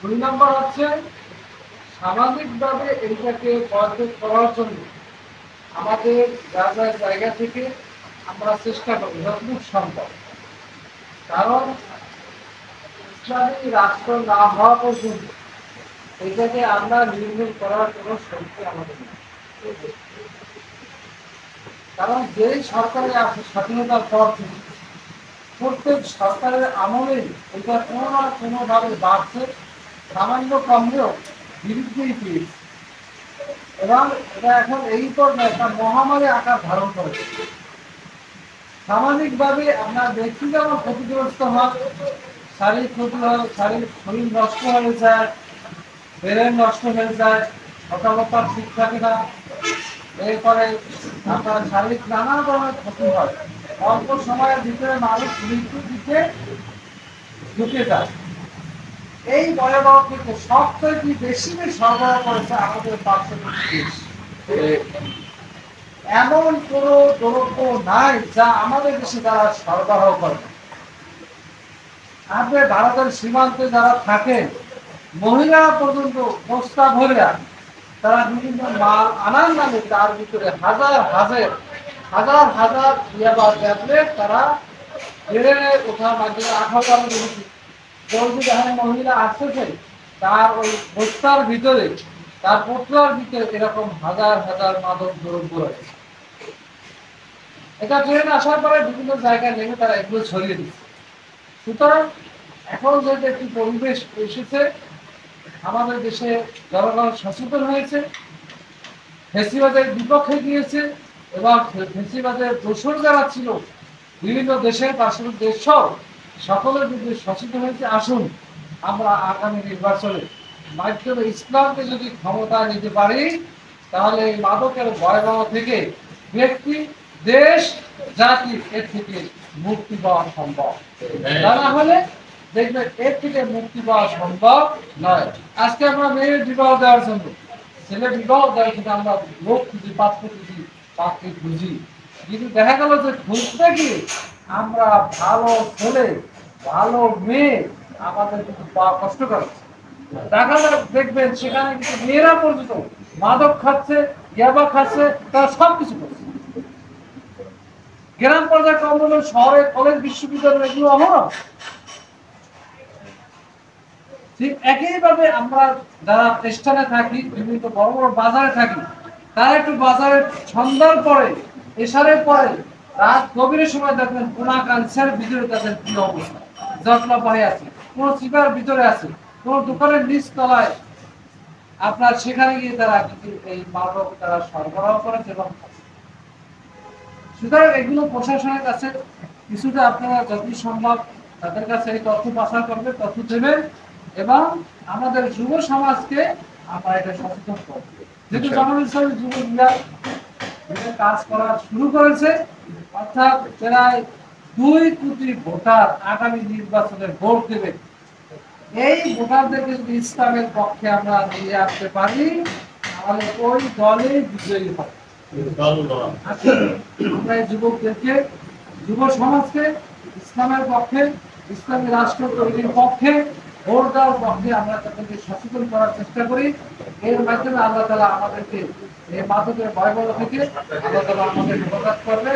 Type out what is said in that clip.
দুই নম্বর হচ্ছে সামাজিকভাবে এইটাকে পদক্ষেপ করার জন্য আমাদের যা যা জায়গা থেকে আমরা চেষ্টা করি যতটুকু সম্ভব। কারণ ইসলামী রাষ্ট্র না হওয়া পর্যন্ত এটাকে আমরা নির্মূল করার কোনো শক্তি আমাদের নেই। কারণ যেই সরকারে আসে স্বাধীনতার পর থেকে প্রত্যেক সরকারের আমলেই এটা কোনো না কোনোভাবে বাড়ছে, সামান্য কমলেও বিরুদ্ধেই পেয়েছে এবং এটা এখন এই পর্যায়ে একটা মহামারী আকার ধারণ করেছে। সামাজিকভাবে আপনার ব্যক্তি যেমন ক্ষতিগ্রস্ত হয়, শারীরিক ক্ষতি হয়, শারীরিক শরীর নষ্ট হয়ে যায়, ব্রেন নষ্ট হয়ে যায়, কথাবার্তা ঠিক থাকে না, এরপরে আপনার শারীরিক নানা ধরনের ক্ষতি হয়, অল্প সময়ের ভিতরে মানুষ মৃত্যুর দিকে ঢুকে যায়। এই ভয়াবহ থেকে সবথেকে বেশি সরবরাহ করেছে আমাদের পার্শ্ববর্তী দেশ। এমন কোন দ্রব্য নাই যা আমাদের দেশে যারা সরবরাহ করে। আপনি ভারতের সীমান্তে যারা থাকেন, মহিলা পর্যন্ত বস্তা ভরে তারা বিভিন্ন মাল আনার নামে তার ভিতরে হাজার হাজার হাজার হাজার ইয়াবা ট্যাবলেট তারা বেড়ে ওঠার মাধ্যমে 18 দেখেছি। জলদি যেখানে মহিলা আসতেছে তার ওই বস্তার ভিতরে, তার পোটলার ভিতরে এরকম হাজার হাজার মাদক দ্রব্য রয়েছে। এটা ট্রেন আসার পরে বিভিন্ন জায়গায় নেমে তারা এগুলো ছড়িয়ে দিচ্ছে। সুতরাং এখন যেহেতু একটি পরিবেশ এসেছে, আমাদের দেশে জনগণ সচেতন হয়েছে, ফেসিবাদের বিপক্ষে গিয়েছে এবং ফেসিবাদের দোষর যারা ছিল বিভিন্ন দেশের পার্শ্ববর্তী দেশ সকলের বিরুদ্ধে সচেতন হয়েছে। আসুন আমরা আগামী নির্বাচনে মাধ্যমে ইসলামকে যদি ক্ষমতা নিতে পারি, তাহলে এই মাদকের ভয়াবহ থেকে ব্যক্তি, দেশ, জাতি এর থেকে মুক্তি পাওয়া সম্ভব। তা না হলে দেখবেন এর থেকে মুক্তি পাওয়া সম্ভব নয়। আজকে আমরা মেয়ের বিবাহ দেওয়ার জন্য, ছেলে বিবাহ দেওয়ার জন্য আমরা লোক খুঁজি, পাত্র খুঁজি, পাত্রী খুঁজি, কিন্তু দেখা গেল যে খুঁজতে গিয়ে আমরা ভালো ছেলে, ভালো মেয়ে আমাদের কিন্তু পাওয়া কষ্টকর। দেখা যায় দেখবেন সেখানে কিন্তু মেয়েরা পর্যন্ত মাদক খাচ্ছে, ইয়াবা খাচ্ছে, তারা সবকিছু করছে। গ্রাম পর্যায়ে কম হলে শহরে কলেজ বিশ্ববিদ্যালয় এগুলো অহরহ। ঠিক একইভাবে আমরা যারা স্টেশনে থাকি, বিভিন্ন বড় বড় বাজারে থাকি, তারা একটু বাজারের সন্ধ্যার পরে, এশারের পরে, রাত গভীরের সময় দেখবেন কোনা কাঞ্চের ভিতরে তাদের কি অবস্থা, জটলা পায়ে আছে, কোন চিপার ভিতরে আছে, কোন দোকানের নিচ তলায় আপনার সেখানে গিয়ে তারা কিন্তু এই মাদক তারা সরবরাহ করেছে এবং সুতরাং এগুলো প্রশাসনের কাছে কিছুটা আপনারা যতই সম্ভব তাদের কাছে এই তথ্য প্রচার করবে, তথ্য দেবেন এবং আমাদের যুব সমাজকে আমরা এটা সচেতন করব। যেহেতু জামানুল ইসলামী যুব বিভাগ কাজ করা শুরু করেছে, অর্থাৎ প্রায় 2 কোটি ভোটার আগামী নির্বাচনে ভোট দেবে। এই ভোটারদেরকে যদি ইসলামের পক্ষে আমরা নিয়ে আসতে পারি, তাহলে ওই দলে বিজয়ী হবে। আমরা এই যুবকদেরকে, যুব সমাজকে ইসলামের পক্ষে, ইসলামী রাষ্ট্র তৈরির পক্ষে, ভোট দেওয়ার পক্ষে আমরা তাদেরকে সচেতন করার চেষ্টা করি। এর মাধ্যমে আল্লাহ তাআলা আমাদেরকে এই মাদকের ভয়াবহ থেকে আল্লাহ তাআলা আমাদের হেফাজত করবে।